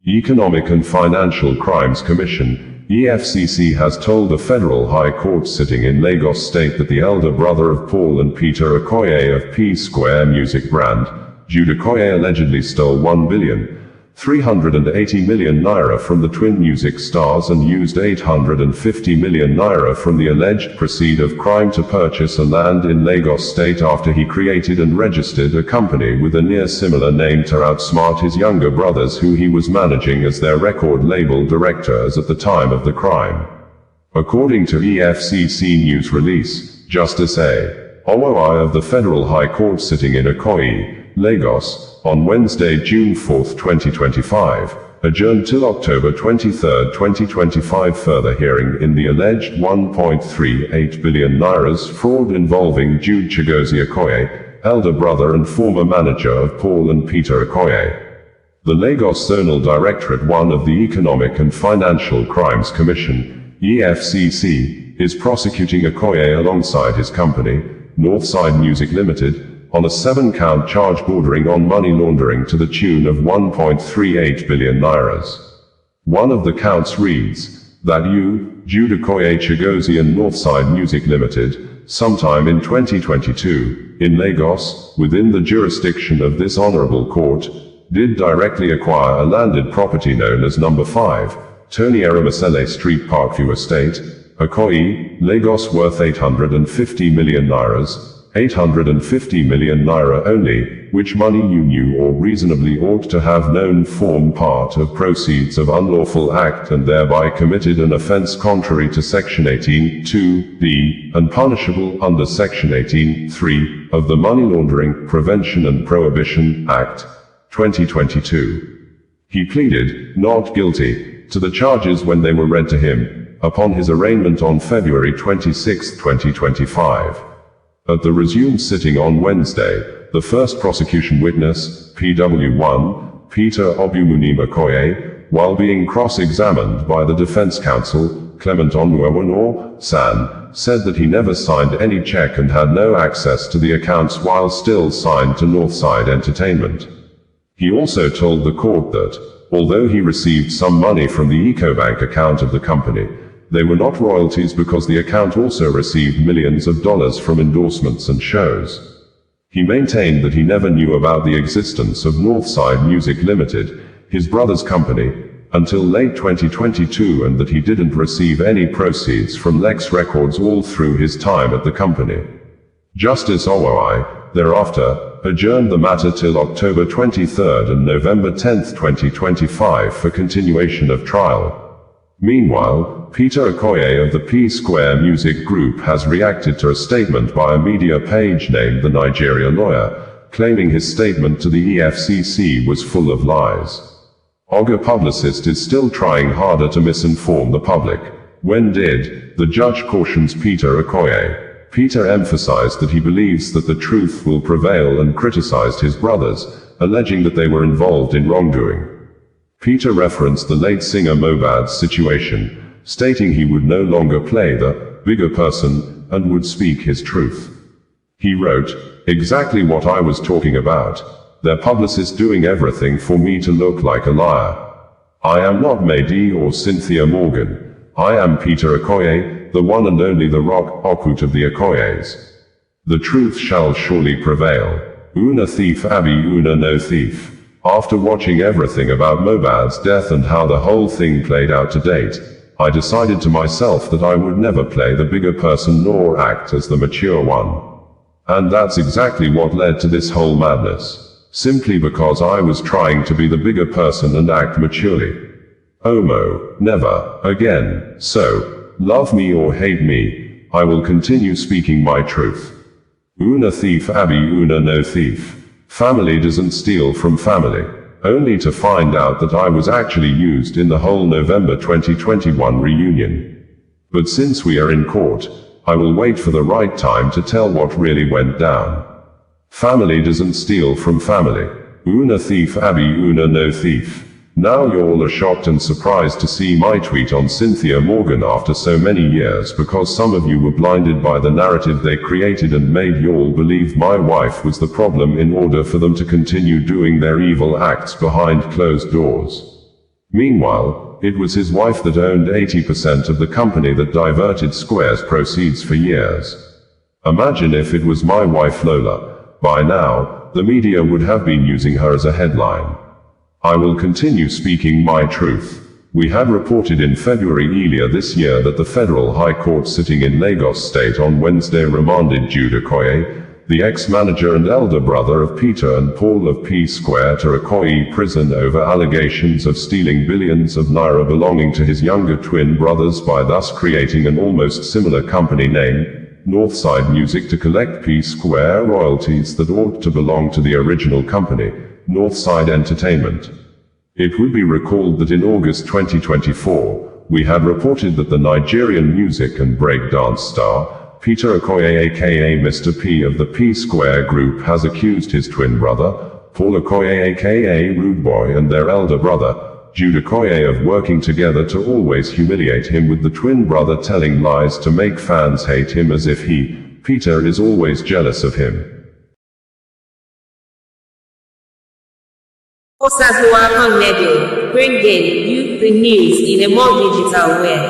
Economic and Financial Crimes Commission, EFCC has told a federal high court sitting in Lagos State that the elder brother of Paul and Peter Okoye of PSquare music brand, Jude Okoye, allegedly stole 1,380 million naira from the twin music stars and used 850 million naira from the alleged proceeds of crime to purchase a land in Lagos State after he created and registered a company with a near similar name to outsmart his younger brothers, who he was managing as their record label directors at the time of the crime. According to EFCC news release, Justice Okoye of the Federal High Court sitting in Okoye, Lagos, on Wednesday, June 4, 2025, adjourned till October 23, 2025 further hearing in the alleged 1.38 billion naira fraud involving Jude Okoye, elder brother and former manager of Paul and Peter Okoye. The Lagos Zonal Directorate 1 of the Economic and Financial Crimes Commission, EFCC, is prosecuting Okoye alongside his company, Northside Music Limited, on a 7-count charge bordering on money laundering to the tune of 1.38 billion naira. One of the counts reads, that Jude Okoye and Northside Music Limited, sometime in 2022, in Lagos, within the jurisdiction of this honorable court, did directly acquire a landed property known as No. 5, Tony Eremasele Street, Parkview Estate, Okoye, Lagos, worth 850 million naira, 850 million naira only, which money you knew or reasonably ought to have known form part of proceeds of unlawful act and thereby committed an offense contrary to Section 18(2)(b) and punishable under Section 18(3) of the Money Laundering, Prevention and Prohibition Act, 2022. He pleaded not guilty to the charges when they were read to him, upon his arraignment on February 26, 2025. At the resumed sitting on Wednesday, the first prosecution witness, PW1, Peter Okoye, while being cross-examined by the defense counsel, Clement Onwuewonor-San, said that he never signed any check and had no access to the accounts while still signed to Northside Entertainment. He also told the court that, although he received some money from the EcoBank account of the company, they were not royalties because the account also received millions of dollars from endorsements and shows. He maintained that he never knew about the existence of Northside Music Limited, his brother's company, until late 2022, and that he didn't receive any proceeds from Lex Records all through his time at the company. Justice Okoye, thereafter, adjourned the matter till October 23 and November 10, 2025 for continuation of trial. Meanwhile, Peter Okoye of the PSquare Music Group has reacted to a statement by a media page named The Nigeria Lawyer, claiming his statement to the EFCC was full of lies. Oga publicist is still trying harder to misinform the public. When did the judge cautions Peter Okoye? Peter emphasized that he believes that the truth will prevail and criticized his brothers, alleging that they were involved in wrongdoing. Peter referenced the late singer Mohbad's situation, stating he would no longer play the bigger person and would speak his truth. He wrote, "Exactly what I was talking about. Their publicist doing everything for me to look like a liar. I am not Mehdi or Cynthia Morgan. I am Peter Okoye, the one and only the Rock Okut of the Okoyes. The truth shall surely prevail. Una thief abi una no thief." After watching everything about Mohbad's death and how the whole thing played out to date, I decided to myself that I would never play the bigger person nor act as the mature one. And that's exactly what led to this whole madness. Simply because I was trying to be the bigger person and act maturely. Omo, never again. So, love me or hate me, I will continue speaking my truth. Una thief abi una no thief. Family doesn't steal from family. Only to find out that I was actually used in the whole November 2021 reunion. But since we are in court, I will wait for the right time to tell what really went down. Family doesn't steal from family. Una thief abi una no thief. Now you all are shocked and surprised to see my tweet on Cynthia Morgan after so many years, because some of you were blinded by the narrative they created and made you all believe my wife was the problem in order for them to continue doing their evil acts behind closed doors. Meanwhile, it was his wife that owned 80% of the company that diverted Square's proceeds for years. Imagine if it was my wife Lola. By now, the media would have been using her as a headline. I will continue speaking my truth. We had reported in February earlier this year that the Federal High Court sitting in Lagos State on Wednesday remanded Jude Okoye, the ex-manager and elder brother of Peter and Paul of PSquare, to Okoye prison over allegations of stealing billions of naira belonging to his younger twin brothers by thus creating an almost similar company name, Northside Music, to collect PSquare royalties that ought to belong to the original company, Northside Entertainment. It would be recalled that in August 2024, we had reported that the Nigerian music and breakdance star, Peter Okoye aka Mr. P of the PSquare group, has accused his twin brother, Paul Okoye aka Rude Boy, and their elder brother, Jude Okoye, of working together to always humiliate him, with the twin brother telling lies to make fans hate him as if he, Peter, is always jealous of him. Bringing you the news in a more digital way.